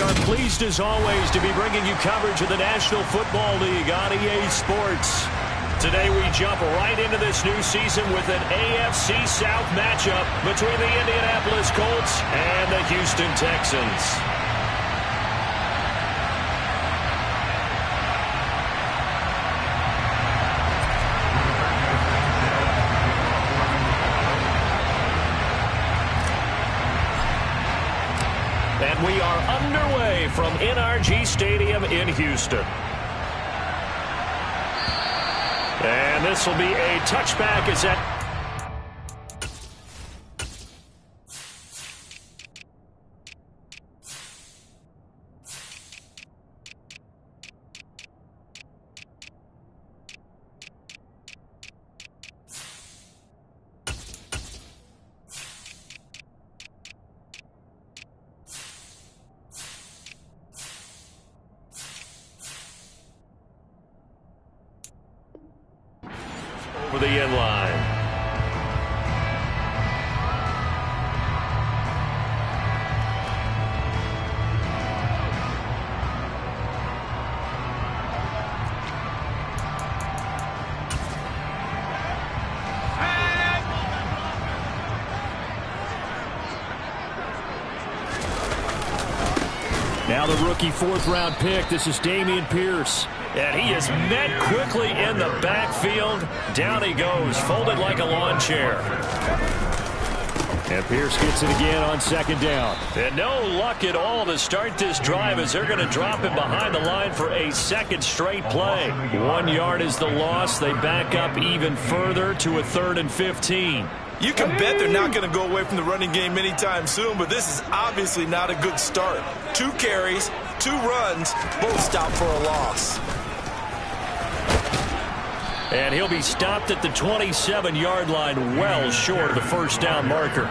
are pleased as always to be bringing you coverage of the National Football League on EA Sports. Today we jump right into this new season with an AFC South matchup between the Indianapolis Colts and the Houston Texans. And we are underway from NRG Stadium in Houston. And this will be a touchback as that... over the end line. Now the rookie fourth-round pick. This is Dameon Pierce. And he is met quickly in the backfield. Down he goes, folded like a lawn chair. And Pierce gets it again on second down. And no luck at all to start this drive as they're going to drop him behind the line for a second straight play. 1 yard is the loss. They back up even further to a 3rd and 15. You can bet they're not going to go away from the running game anytime soon, but this is obviously not a good start. 2 carries, 2 runs, both stopped for a loss. And he'll be stopped at the 27-yard line, well short of the first down marker.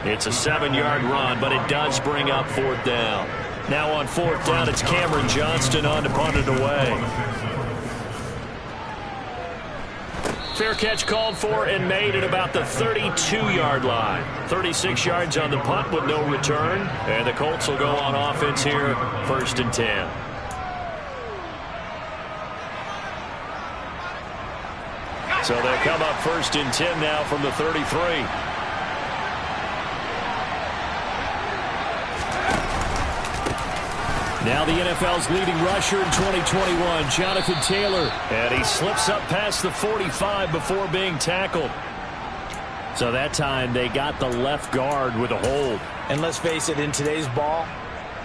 It's a 7-yard run, but it does bring up 4th down. Now on 4th down, it's Cameron Johnston on to punt it away. Fair catch called for and made at about the 32-yard line. 36 yards on the punt with no return. And the Colts will go on offense here, 1st and 10. So they'll come up 1st and 10 now from the 33. Now the NFL's leading rusher in 2021, Jonathan Taylor. And he slips up past the 45 before being tackled. So that time they got the left guard with a hold. And let's face it, in today's ball,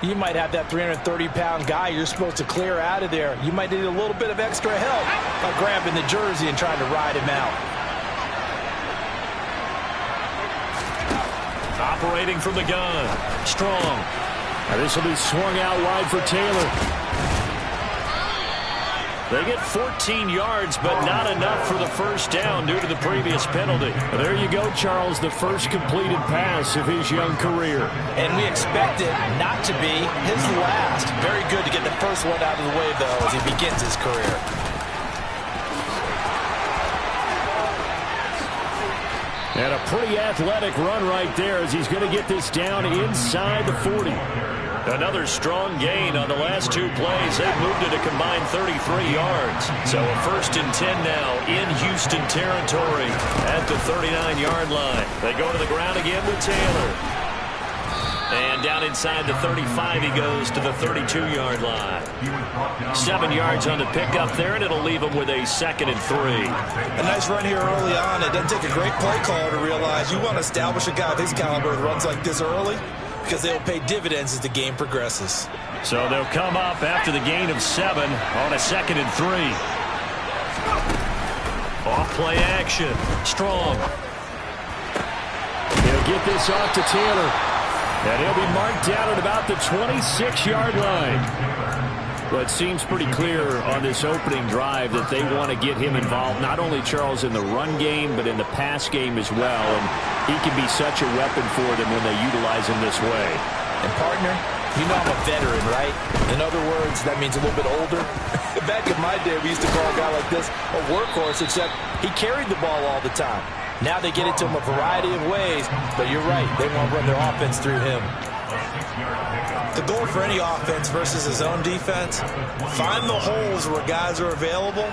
you might have that 330-pound guy you're supposed to clear out of there. You might need a little bit of extra help by grabbing the jersey and trying to ride him out. Operating from the gun. Strong. Now this will be swung out wide for Taylor. They get 14 yards, but not enough for the first down due to the previous penalty. There you go, Charles, the first completed pass of his young career. And we expect it not to be his last. Very good to get the first one out of the way, though, as he begins his career. And a pretty athletic run right there as he's going to get this down inside the 40. Another strong gain on the last 2 plays. They've moved it a combined 33 yards. So a 1st and 10 now in Houston territory at the 39-yard line. They go to the ground again with Taylor. And down inside the 35 he goes to the 32-yard line. 7 yards on the pickup there, and it'll leave him with a 2nd and 3. A nice run here early on. It doesn't take a great play caller to realize you want to establish a guy of his caliber with runs like this early, because they'll pay dividends as the game progresses. So they'll come up after the gain of 7 on a 2nd and 3. Off play action. Strong. He'll get this off to Taylor. And he'll be marked down at about the 26-yard line. Well, it seems pretty clear on this opening drive that they want to get him involved, not only, Charles, in the run game, but in the pass game as well. And he can be such a weapon for them when they utilize him this way. And, partner, you know I'm a veteran, right? In other words, that means a little bit older. Back in my day, we used to call a guy like this a workhorse, except he carried the ball all the time. Now they get it to him a variety of ways, but you're right. They want to run their offense through him. The goal for any offense versus his own defense, find the holes where guys are available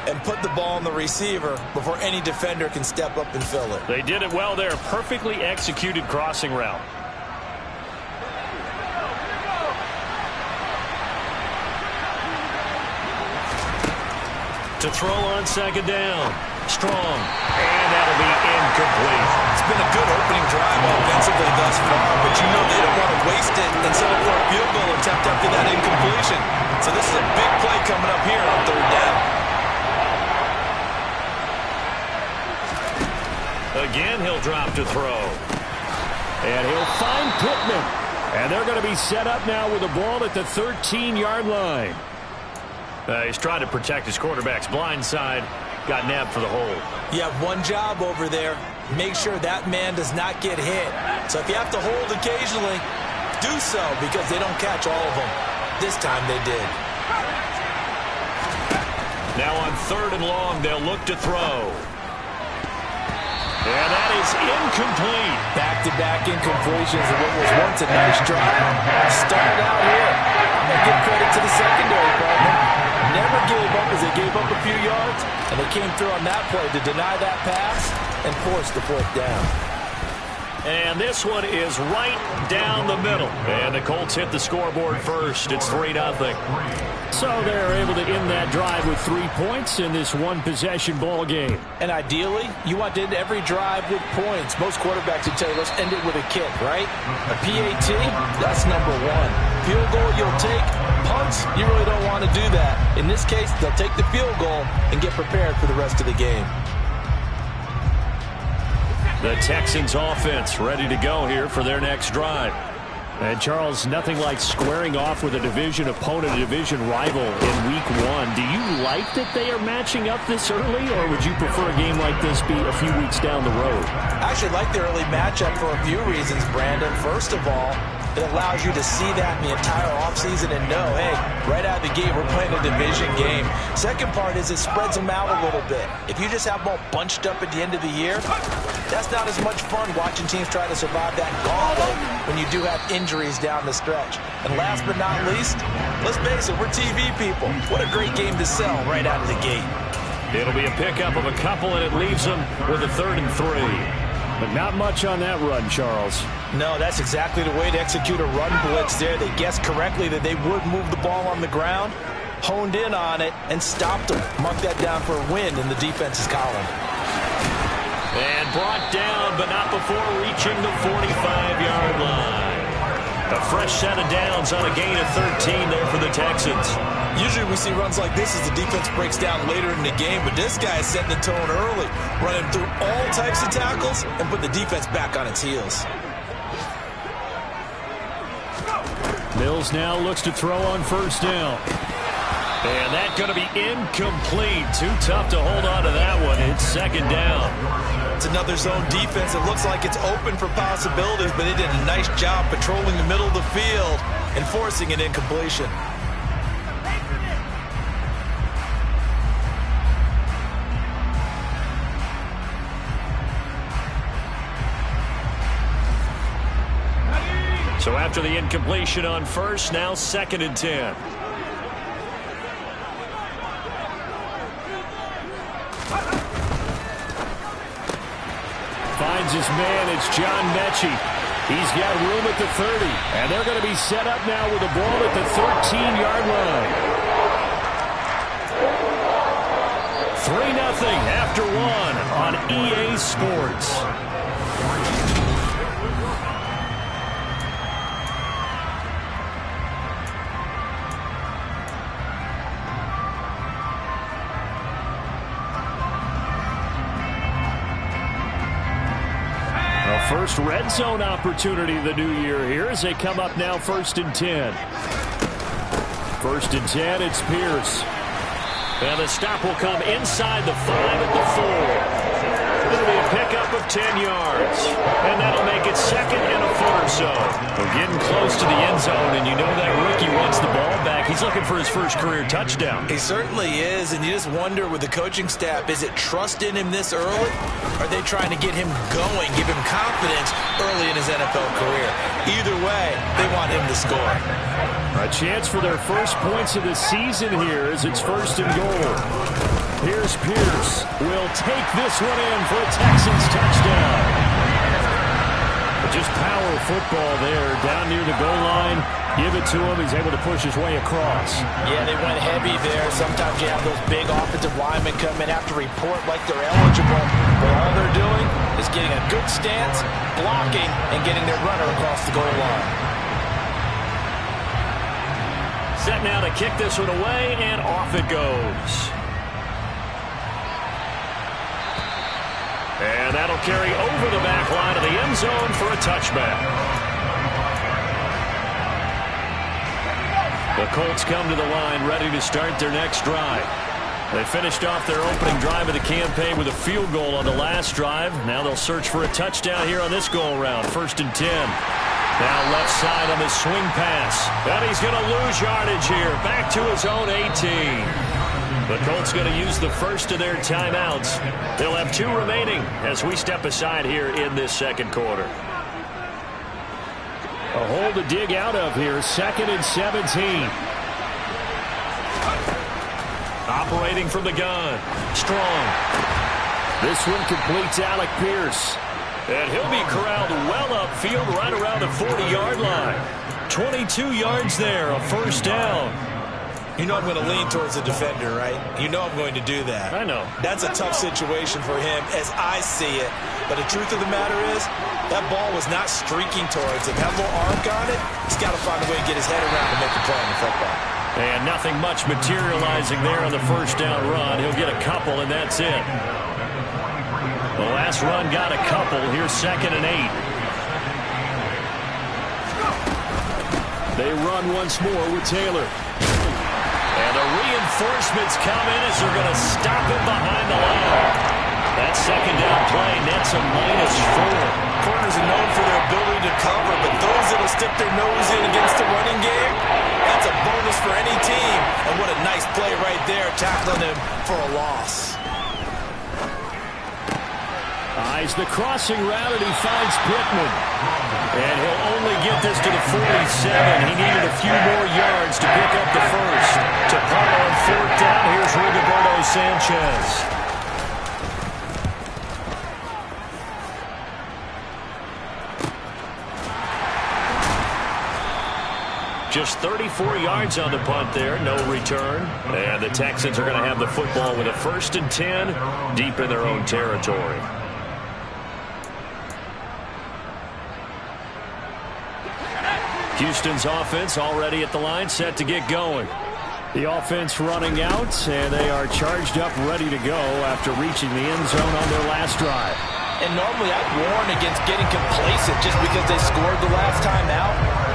and put the ball on the receiver before any defender can step up and fill it. They did it well there. Perfectly executed crossing route. To throw on second down. Strong. And that'll be incomplete. It's been a good opening drive offensively thus far, but you know they don't want to waste it and settle for a field goal attempt after that incompletion. So this is a big play coming up here on third down. Again, he'll drop to throw. And he'll find Pittman. And they're going to be set up now with the ball at the 13-yard line. He's trying to protect his quarterback's blind side. Got nabbed for the hold. You have one job over there. Make sure that man does not get hit. So if you have to hold occasionally, do so because they don't catch all of them. This time they did. Now on third and long, they'll look to throw. And that is incomplete. Back-to-back incompletions of what was once a nice drive. Started out here. And give credit to the secondary partner. Never gave up as they gave up a few yards. And they came through on that play to deny that pass and force the fourth down. And this one is right down the middle. And the Colts hit the scoreboard first. It's 3-0. So they're able to end that drive with 3 points in this one-possession ball game. And ideally, you want to end every drive with points. Most quarterbacks would tell you, let's end it with a kick, right? A PAT, that's number one. Field goal you'll take. Punts, you really don't want to do that. In this case, they'll take the field goal and get prepared for the rest of the game. The Texans offense ready to go here for their next drive. And Charles, nothing like squaring off with a division opponent, a division rival in week one. Do you like that they are matching up this early, or would you prefer a game like this be a few weeks down the road? I actually like the early matchup for a few reasons, Brandon. First of all, it allows you to see that in the entire offseason and know, hey, right out of the gate, we're playing a division game. Second part is it spreads them out a little bit. If you just have them all bunched up at the end of the year, that's not as much fun watching teams try to survive that gauntlet when you do have injuries down the stretch. And last but not least, let's face it, we're TV people. What a great game to sell right out of the gate. It'll be a pickup of a couple, and it leaves them with a 3rd and 3. But not much on that run, Charles. No, that's exactly the way to execute a run blitz there. They guessed correctly that they would move the ball on the ground, honed in on it, and stopped them. Mark that down for a win in the defense's column. And brought down, but not before reaching the 45-yard line. A fresh set of downs on a gain of 13 there for the Texans. Usually we see runs like this as the defense breaks down later in the game, but this guy is setting the tone early, running through all types of tackles and putting the defense back on its heels. Mills now looks to throw on first down. And that's going to be incomplete. Too tough to hold on to that one. It's 2nd down. It's another zone defense. It looks like it's open for possibilities, but they did a nice job patrolling the middle of the field and forcing an incompletion. So after the incompletion on first, now 2nd and 10. Finds his man. It's John Mechie. He's got room at the 30. And they're going to be set up now with the ball at the 13-yard line. 3-0 after one on EA Sports. First red zone opportunity of the new year here as they come up now 1st and 10. 1st and 10, it's Pierce. And the stop will come inside the 5 at the 4. It'll be a pickup of of 10 yards. And that'll make it 2nd and a foot or so. We're getting close to the end zone, and you know that rookie wants the ball back. He's looking for his first career touchdown. He certainly is, and you just wonder with the coaching staff, is it trust in him this early? Are they trying to get him going, give him confidence early in his NFL career? Either way, they want him to score. A chance for their first points of the season here as it's 1st and goal. Here's Pierce. Will take this one in for a Texans touchdown. Just power football there, down near the goal line. Give it to him. He's able to push his way across. Yeah, they went heavy there. Sometimes you have those big offensive linemen come in, have to report like they're eligible. But all they're doing is getting a good stance, blocking, and getting their runner across the goal line. Set now to kick this one away, and off it goes. And that'll carry over the back line of the end zone for a touchback. The Colts come to the line ready to start their next drive. They finished off their opening drive of the campaign with a field goal on the last drive. Now they'll search for a touchdown here on this go-around. 1st and 10. Now left side on the swing pass. And he's going to lose yardage here. Back to his own 18. The Colts going to use the first of their timeouts. They'll have 2 remaining as we step aside here in this 2nd quarter. A hole to dig out of here. 2nd and 17. Operating from the gun. Strong. This one completes Alec Pierce. And he'll be corralled well upfield right around the 40-yard line. 22 yards there, a 1st down. You know I'm going to lean towards the defender, right? You know I'm going to do that. I know. That's a tough situation for him as I see it. But the truth of the matter is, that ball was not streaking towards him. Had a little arc on it. He's got to find a way to get his head around and make a play on the football. And nothing much materializing there on the 1st down run. He'll get a couple, and that's it. The last run got a couple. Here's 2nd and 8. They run once more with Taylor. And the reinforcements come in as they're going to stop him behind the line. That 2nd down play nets a -4. Corners are known for their ability to cover, but those that'll stick their nose in against the running game, that's a bonus for any team. And what a nice play right there, tackling him for a loss. Eyes the crossing route, and he finds Pittman. And he'll only get this to the 47. He needed a few more yards to pick up the first. To punt on 4th down, here's Rigoberto Sanchez. Just 34 yards on the punt there, no return. And the Texans are going to have the football with a 1st and 10 deep in their own territory. Houston's offense already at the line, set to get going. The offense running out, and they are charged up, ready to go after reaching the end zone on their last drive. And normally I'd warn against getting complacent just because they scored the last time out.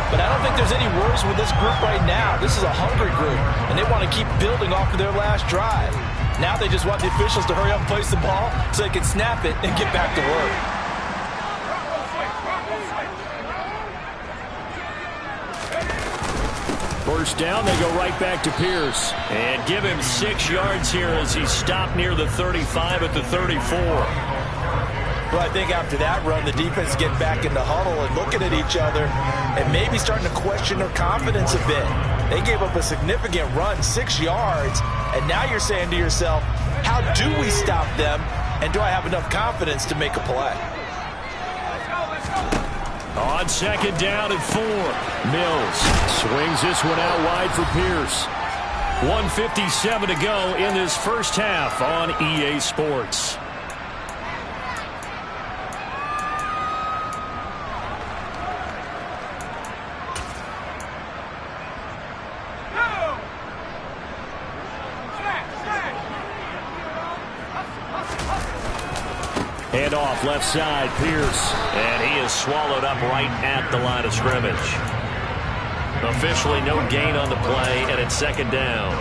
But I don't think there's any worries with this group right now. This is a hungry group, and they want to keep building off of their last drive. Now they just want the officials to hurry up and place the ball so they can snap it and get back to work. First down, they go right back to Pierce. And give him 6 yards here as he's stopped near the 35 at the 34. Well, I think after that run, the defense is getting back in the huddle and looking at each other and maybe starting to question their confidence a bit. They gave up a significant run, 6 yards, and now you're saying to yourself, how do we stop them, and do I have enough confidence to make a play? On 2nd down and 4. Mills swings this one out wide for Pierce. 1:57 to go in this first half on EA Sports. Hand off left side, Pierce. And he is swallowed up right at the line of scrimmage. Officially no gain on the play, and it's 2nd down.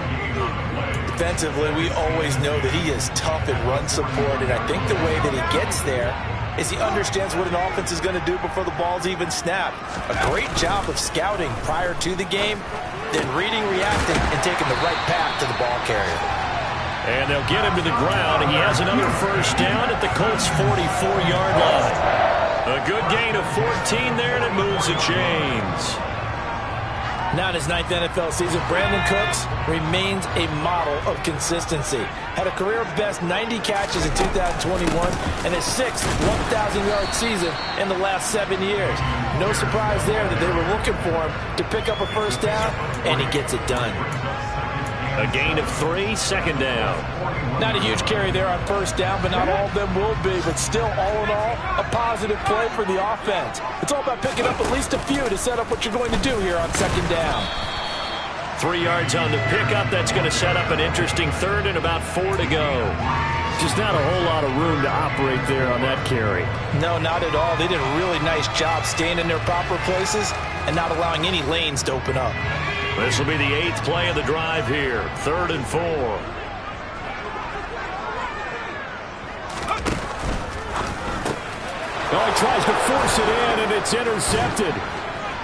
Defensively, we always know that he is tough at run support, and I think the way that he gets there is he understands what an offense is going to do before the ball's even snapped. A great job of scouting prior to the game, then reading, reacting, and taking the right path to the ball carrier. And they'll get him to the ground. He has another first down at the Colts' 44-yard line. A good gain of 14 there, and it moves the chains. Now in his 9th NFL season, Brandon Cooks remains a model of consistency. Had a career-best 90 catches in 2021 and his 6th 1,000-yard season in the last 7 years. No surprise there that they were looking for him to pick up a first down, and he gets it done. A gain of 3, second down. Not a huge carry there on first down, but not all of them will be. But still, all in all, a positive play for the offense. It's all about picking up at least a few to set up what you're going to do here on second down. 3 yards on the pickup. That's going to set up an interesting third and about 4 to go. Just not a whole lot of room to operate there on that carry. No, not at all. They did a really nice job staying in their proper places and not allowing any lanes to open up. This will be the 8th play of the drive here. 3rd and 4. Oh, he tries to force it in, and it's intercepted.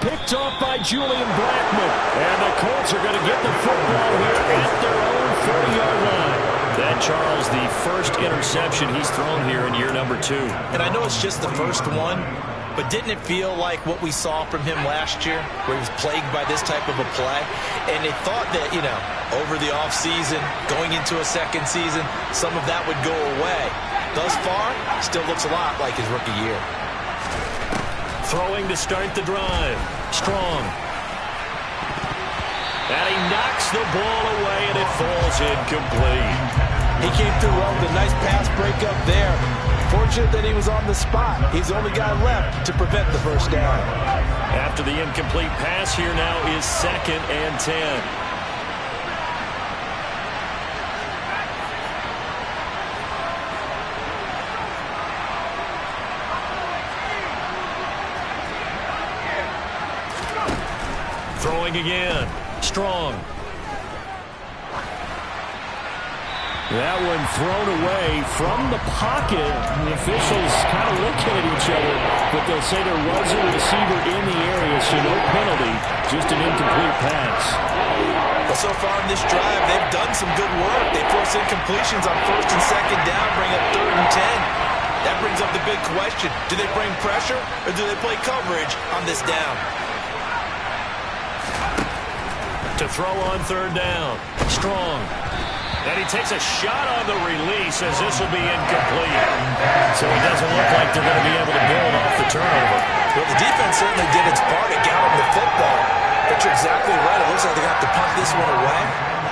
Picked off by Julian Blackmon. And the Colts are going to get the football here at their own 40-yard line. That, Charles, the first interception he's thrown here in year number 2. And I know it's just the first one, but didn't it feel like what we saw from him last year, where he was plagued by this type of a play? And they thought that, you know, over the offseason, going into a second season, some of that would go away. Thus far, still looks a lot like his rookie year. Throwing to start the drive. Strong. And he knocks the ball away, and it falls incomplete. He came through well with a nice pass breakup there. Fortunate that he was on the spot. He's the only guy left to prevent the first down. After the incomplete pass, here now is 2nd and 10. Throwing again. Strong. That one thrown away from the pocket. The officials kind of looking at each other, but they'll say there was a receiver in the area, so no penalty, just an incomplete pass. But so far in this drive, they've done some good work. They force incompletions on 1st and 2nd down, bring up 3rd and 10. That brings up the big question. Do they bring pressure, or do they play coverage on this down? To throw on 3rd down. Strong. And he takes a shot on the release as this will be incomplete. So it doesn't look like they're going to be able to build off the turnover. Well, the defense certainly did its part to get him the football. But you're exactly right. It looks like they're going to have to punt this one away.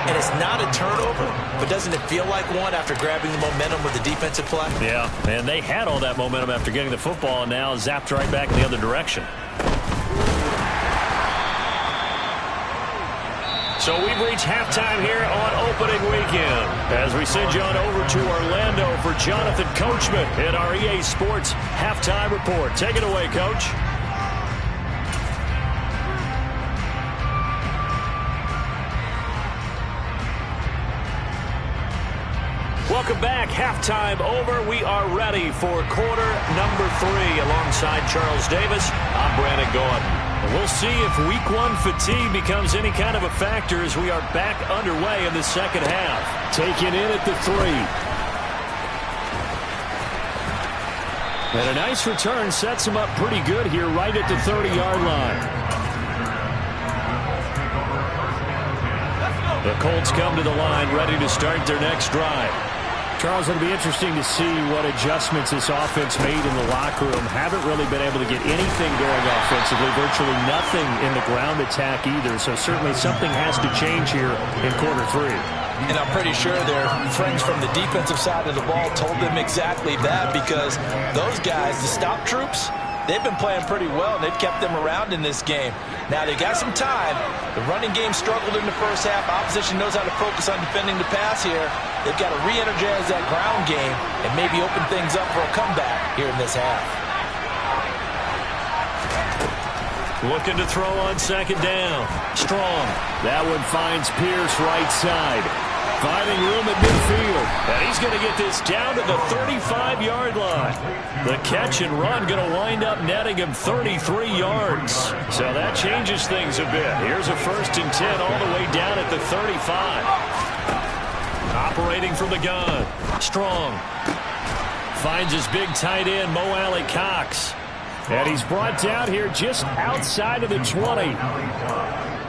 And it's not a turnover, but doesn't it feel like one after grabbing the momentum with the defensive play? Yeah, and they had all that momentum after getting the football, and now zapped right back in the other direction. So we've reached halftime here on opening weekend as we send you on over to Orlando for Jonathan Coachman in our EA Sports Halftime Report. Take it away, Coach. Welcome back. Halftime over. We are ready for quarter number 3 alongside Charles Davis. I'm Brandon Gordon. We'll see if week 1 fatigue becomes any kind of a factor as we are back underway in the second half. Taken in at the 3. And a nice return sets him up pretty good here right at the 30-yard line. The Colts come to the line ready to start their next drive. Charles, it'll be interesting to see what adjustments this offense made in the locker room. Haven't really been able to get anything going offensively, virtually nothing in the ground attack either. So certainly something has to change here in quarter 3. And I'm pretty sure their friends from the defensive side of the ball told them exactly that, because those guys, the stop troops, they've been playing pretty well, and they've kept them around in this game. Now, they got some time. The running game struggled in the first half. Opposition knows how to focus on defending the pass here. They've got to re-energize that ground game and maybe open things up for a comeback here in this half. Looking to throw on 2nd down. Strong. That one finds Pierce right side. Finding room at midfield. And he's going to get this down to the 35-yard line. The catch and run going to wind up netting him 33 yards. So that changes things a bit. Here's a 1st and 10 all the way down at the 35. Operating from the gun. Strong. Finds his big tight end, Mo Alley Cox. And he's brought down here just outside of the 20.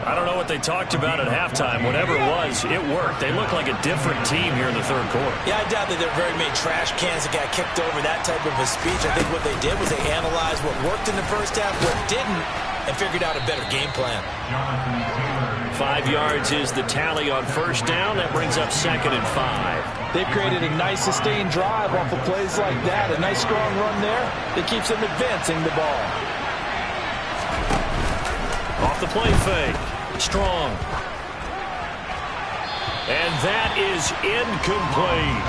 I don't know what they talked about at halftime. Whatever it was, it worked. They look like a different team here in the 3rd quarter. Yeah, I doubt that there are very many trash cans that got kicked over that type of a speech. I think what they did was they analyzed what worked in the first half, what didn't, and figured out a better game plan. 5 yards is the tally on 1st down. That brings up 2nd and 5. They've created a nice sustained drive off of plays like that. A nice strong run there that keeps them advancing the ball. Off the play fake. Strong. And that is incomplete.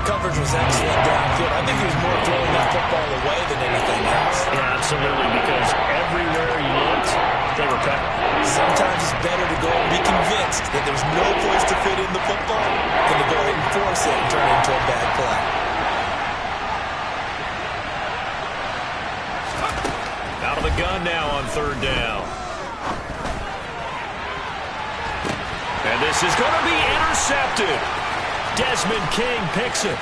Coverage was excellent downfield. I think he was more throwing that football away than anything else. Yeah, absolutely, because everywhere he looked, they were covered. Sometimes it's better to go and be convinced that there's no place to fit in the football than to go ahead and force it and turn it into a bad play. Out of the gun now on 3rd down. And this is going to be intercepted. Desmond King picks it.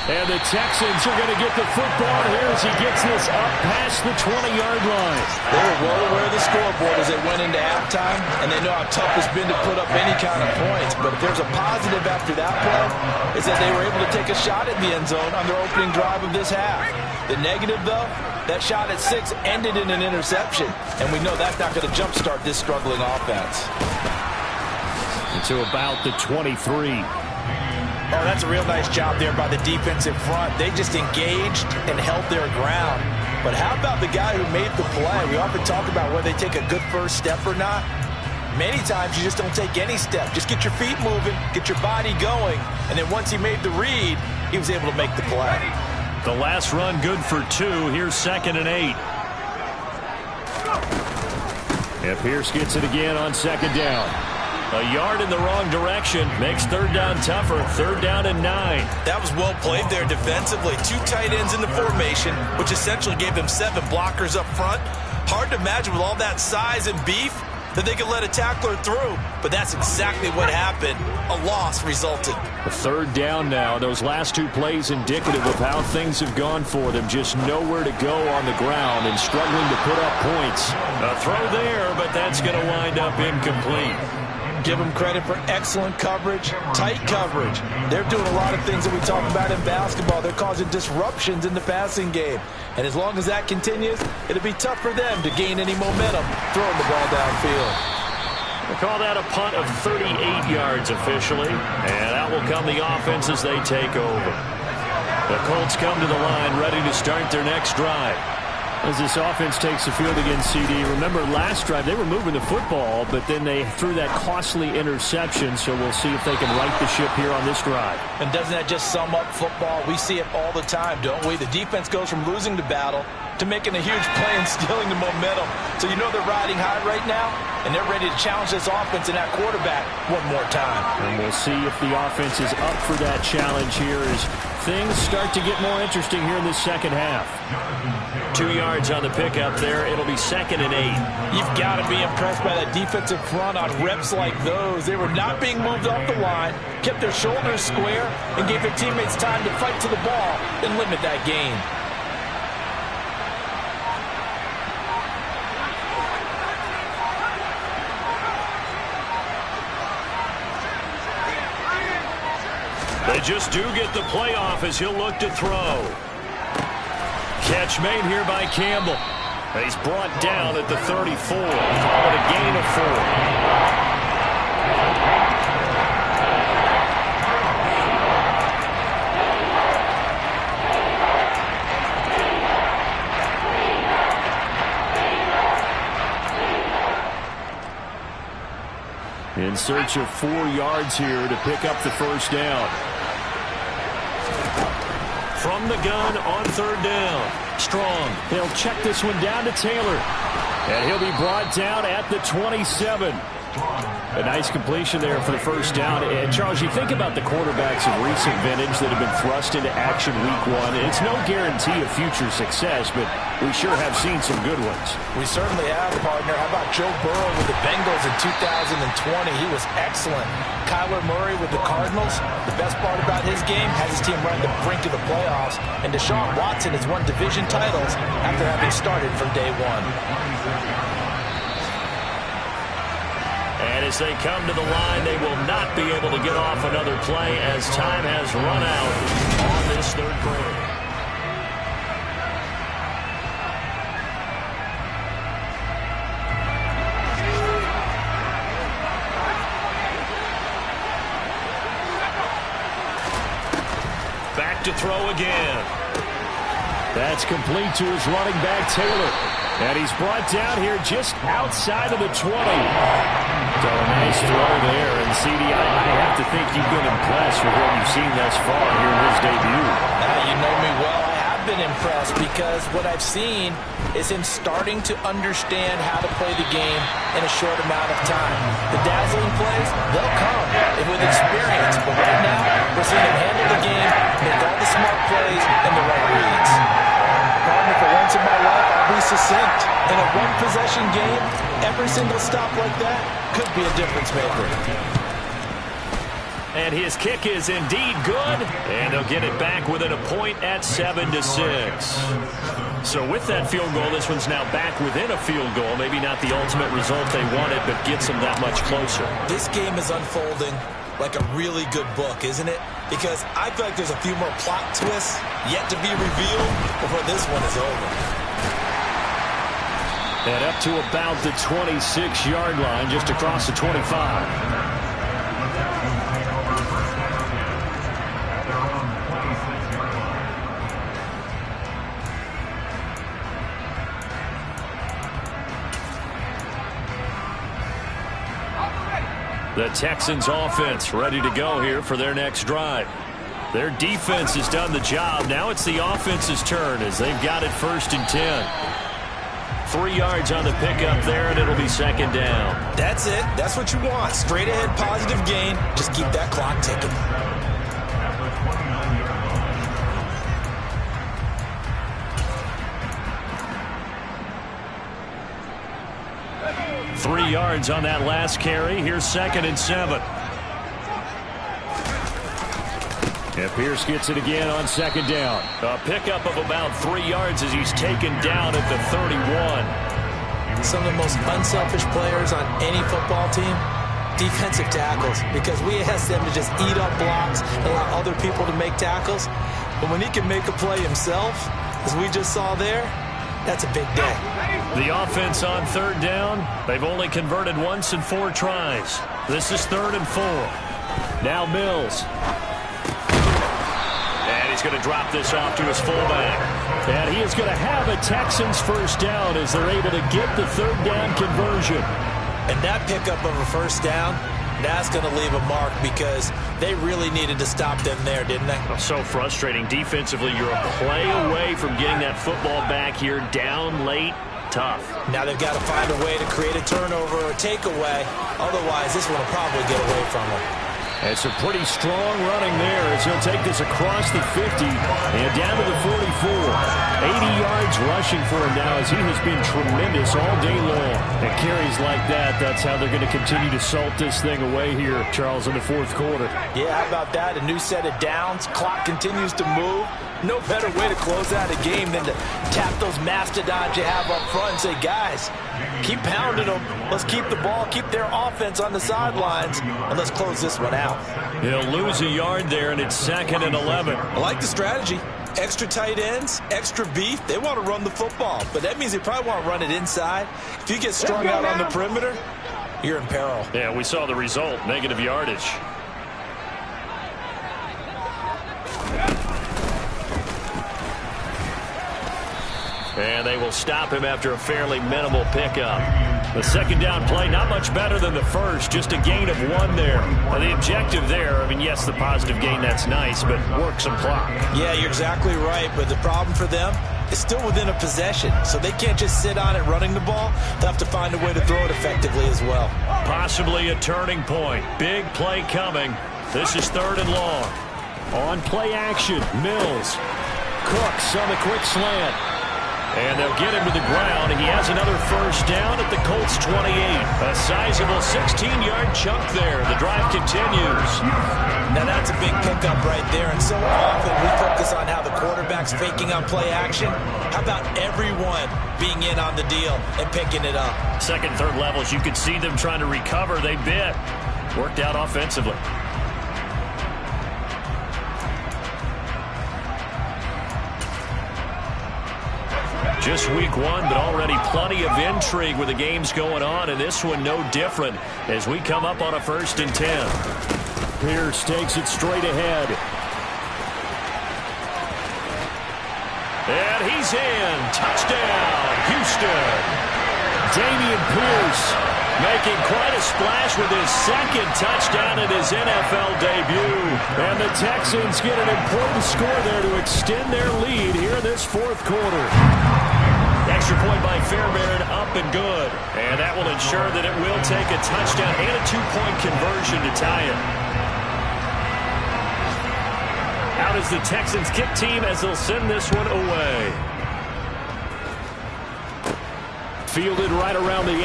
And the Texans are going to get the football here as he gets this up past the 20-yard line. They were well aware of the scoreboard as they went into halftime, and they know how tough it's been to put up any kind of points. But if there's a positive after that play, it's that they were able to take a shot at the end zone on their opening drive of this half. The negative, though, that shot at 6 ended in an interception, and we know that's not going to jumpstart this struggling offense. To about the 23. Oh, that's a real nice job there by the defensive front. They just engaged and held their ground. But how about the guy who made the play? We often talk about whether they take a good first step or not. Many times you just don't take any step. Just get your feet moving, get your body going, and then once he made the read, he was able to make the play. The last run good for 2. Here's 2nd and 8. And Pierce gets it again on 2nd down. A yard in the wrong direction makes 3rd down tougher. 3rd down and 9. That was well played there defensively. 2 tight ends in the formation, which essentially gave them 7 blockers up front. Hard to imagine with all that size and beef that they could let a tackler through. But that's exactly what happened. A loss resulted. The 3rd down now. Those last 2 plays indicative of how things have gone for them. Just nowhere to go on the ground and struggling to put up points. A throw there, but that's going to wind up incomplete. Give them credit for excellent coverage, tight coverage. They're doing a lot of things that we talk about in basketball. They're causing disruptions in the passing game. And as long as that continues, it'll be tough for them to gain any momentum throwing the ball downfield. They call that a punt of 38 yards officially. And out will come the offense as they take over. The Colts come to the line ready to start their next drive. As this offense takes the field against CD, remember last drive they were moving the football, but then they threw that costly interception, so we'll see if they can right the ship here on this drive. And doesn't that just sum up football? We see it all the time, don't we? The defense goes from losing the battle to making a huge play and stealing the momentum. So you know they're riding high right now, and they're ready to challenge this offense and that quarterback one more time. And we'll see if the offense is up for that challenge here as things start to get more interesting here in this second half. 2 yards on the pickup there. It'll be 2nd and 8. You've got to be impressed by that defensive front on reps like those. They were not being moved off the line, kept their shoulders square, and gave their teammates time to fight to the ball and limit that gain. They just do get the play off as he'll look to throw. Catch made here by Campbell. He's brought down at the 34. Call it a gain of 4. In search of 4 yards here to pick up the 1st down. From the gun on 3rd down. Strong. He'll check this one down to Taylor. And he'll be brought down at the 27. A nice completion there for the first down. And Charles, you think about the quarterbacks of recent vintage that have been thrust into action week one. It's no guarantee of future success, but we sure have seen some good ones. We certainly have, partner. How about Joe Burrow with the Bengals in 2020? He was excellent. Kyler Murray with the Cardinals. The best part about his game has his team running the brink of the playoffs. And Deshaun Watson has won division titles after having started from day one. And as they come to the line, they will not be able to get off another play as time has run out on this third quarter. Back to throw again. That's complete to his running back, Taylor. And he's brought down here just outside of the 20. So a nice throw there. And, CD, I have to think you've been impressed with what you've seen thus far here in his debut. You know me well. I have been impressed because what I've seen is him starting to understand how to play the game in a short amount of time. The dazzling plays, they'll come with experience. But right now, we're seeing him handle the game, make all the smart plays, and the right reads. Partner, for once in my life, I'll be succinct. In a one-possession game, every single stop like that could be a difference maker. And his kick is indeed good. And they'll get it back within a point at 7-6. So with that field goal, this one's now back within a field goal. Maybe not the ultimate result they wanted, but gets them that much closer. This game is unfolding like a really good book, isn't it? Because I feel like there's a few more plot twists yet to be revealed before this one is over. And up to about the 26-yard line, just across the 25. The Texans offense ready to go here for their next drive. Their defense has done the job. Now it's the offense's turn as they've got it 1st and 10. 3 yards on the pickup there, and it'll be 2nd down. That's it. That's what you want. Straight ahead, positive gain. Just keep that clock ticking. Three yards on that last carry. Here's 2nd and 7. And Pierce gets it again on 2nd down. A pickup of about 3 yards as he's taken down at the 31. Some of the most unselfish players on any football team, defensive tackles, because we ask them to just eat up blocks and allow other people to make tackles. But when he can make a play himself, as we just saw there, that's a big day. The offense on 3rd down. They've only converted once in 4 tries. This is 3rd and 4. Now Mills. And he's going to drop this off to his fullback. And he is going to have a Texans 1st down as they're able to get the 3rd down conversion. And that pickup of a 1st down, that's going to leave a mark because they really needed to stop them there, didn't they? So frustrating. Defensively, you're a play away from getting that football back here down late. Tough. Now they've got to find a way to create a turnover or a takeaway. Otherwise, this one will probably get away from them. It's a pretty strong running there as he'll take this across the 50 and down to the 44. 80 yards rushing for him now as he has been tremendous all day long. And carries like that, that's how they're going to continue to salt this thing away here, Charles, in the 4th quarter. Yeah, how about that? A new set of downs. Clock continues to move. No better way to close out a game than to tap those mastodons you have up front and say, guys, keep pounding them. Let's keep the ball, keep their offense on the sidelines, and let's close this one out. He'll lose a yard there, and it's 2nd and 11. I like the strategy. Extra tight ends, extra beef. They want to run the football, but that means they probably want to run it inside. If you get strung out on the perimeter, you're in peril. Yeah, we saw the result, negative yardage. And they will stop him after a fairly minimal pickup. The second down play, not much better than the first, just a gain of 1 there. Now, the objective there, I mean, yes, the positive gain, that's nice, but work some clock. Yeah, you're exactly right, but the problem for them is still within a possession, so they can't just sit on it running the ball. They'll have to find a way to throw it effectively as well. Possibly a turning point. Big play coming. This is 3rd and long. On play action, Mills. Cooks on the quick slant. And they'll get him to the ground. He has another first down at the Colts 28. A sizable 16-yard chunk there. The drive continues. Now that's a big pickup right there. And so often we focus on how the quarterback's faking on play action. How about everyone being in on the deal and picking it up? Second, third levels, you could see them trying to recover. They bit. Worked out offensively. Just week 1, but already plenty of intrigue with the games going on, and this one no different as we come up on a 1st and 10. Pierce takes it straight ahead. And he's in. Touchdown, Houston. Dameon Pierce making quite a splash with his second touchdown in his NFL debut. And the Texans get an important score there to extend their lead here in this 4th quarter. Extra point by Fairbairn, up and good. And that will ensure that it will take a touchdown and a 2-point conversion to tie it. Out is the Texans kick team as they'll send this one away. Fielded right around the 8.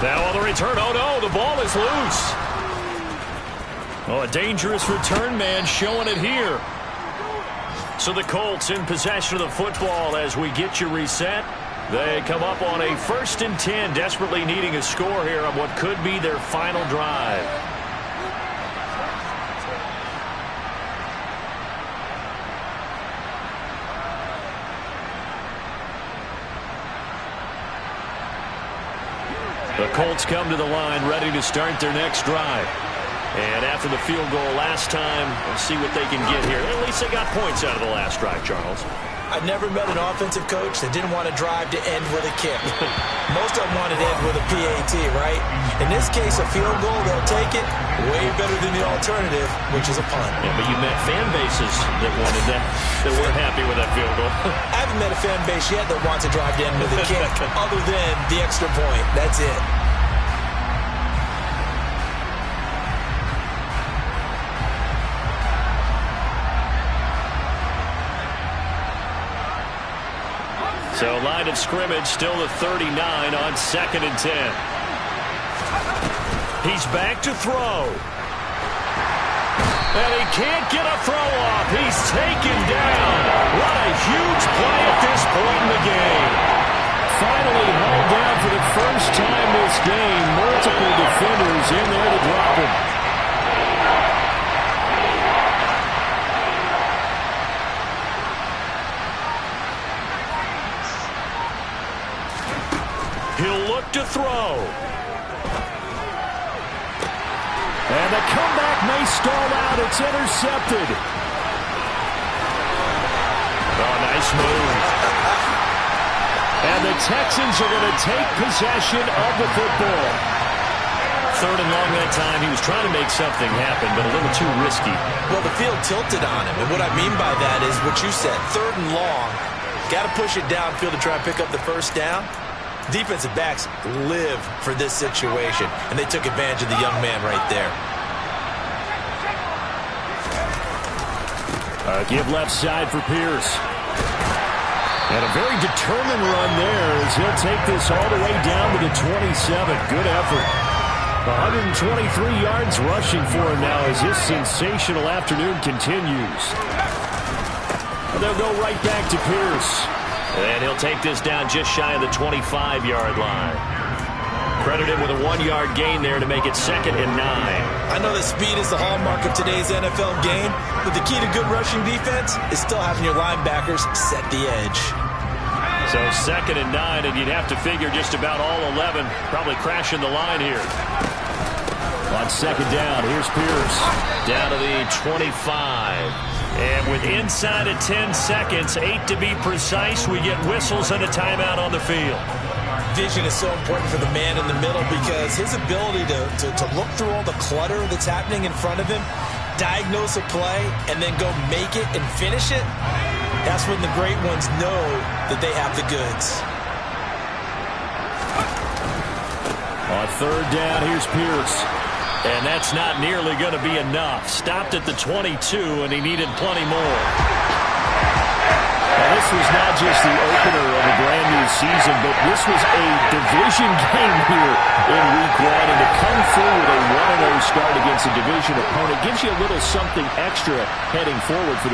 Now on the return, oh no, the ball is loose. Oh, a dangerous return man showing it here. So the Colts in possession of the football as we get you reset. They come up on a 1st and 10, desperately needing a score here on what could be their final drive. The Colts come to the line ready to start their next drive. And after the field goal last time, we'll see what they can get here. At least they got points out of the last drive, Charles. I've never met an offensive coach that didn't want to drive to end with a kick. Most of them wanted to end with a PAT, right? In this case, a field goal, they'll take it way better than the alternative, which is a punt. Yeah, but you met fan bases that wanted that, that weren't happy with that field goal. I haven't met a fan base yet that wants to drive to end with a kick other than the extra point. That's it. So line of scrimmage still the 39 on 2nd and 10. He's back to throw. And he can't get a throw off. He's taken down. What a huge play at this point in the game. Finally hauled down for the first time this game. Multiple defenders in there to drop him. He'll look to throw. And the comeback may stall out. It's intercepted. Oh, nice move. And the Texans are going to take possession of the football. 3rd and long that time. He was trying to make something happen, but a little too risky. Well, the field tilted on him. And what I mean by that is what you said. 3rd and long. Got to push it downfield to try and pick up the first down. Defensive backs live for this situation, and they took advantage of the young man right there. Give left side for Pierce. And a very determined run there as he'll take this all the way down to the 27. Good effort. 123 yards rushing for him now as his sensational afternoon continues. And they'll go right back to Pierce. And he'll take this down just shy of the 25-yard line. Credit him with a 1-yard gain there to make it 2nd and 9. I know that speed is the hallmark of today's NFL game, but the key to good rushing defense is still having your linebackers set the edge. So 2nd and 9, and you'd have to figure just about all 11 probably crashing the line here. On 2nd down, here's Pierce. Down to the 25. And with inside of 10 seconds, 8 to be precise, we get whistles and a timeout on the field. Vision is so important for the man in the middle because his ability to look through all the clutter that's happening in front of him, diagnose a play, and then go make it and finish it, that's when the great ones know that they have the goods. On third down, here's Pierce. And that's not nearly going to be enough. Stopped at the 22, and he needed plenty more. Now, this was not just the opener of a brand-new season, but this was a division game here in Week 1. And to come through with a 1-0 start against a division opponent gives you a little something extra heading forward for the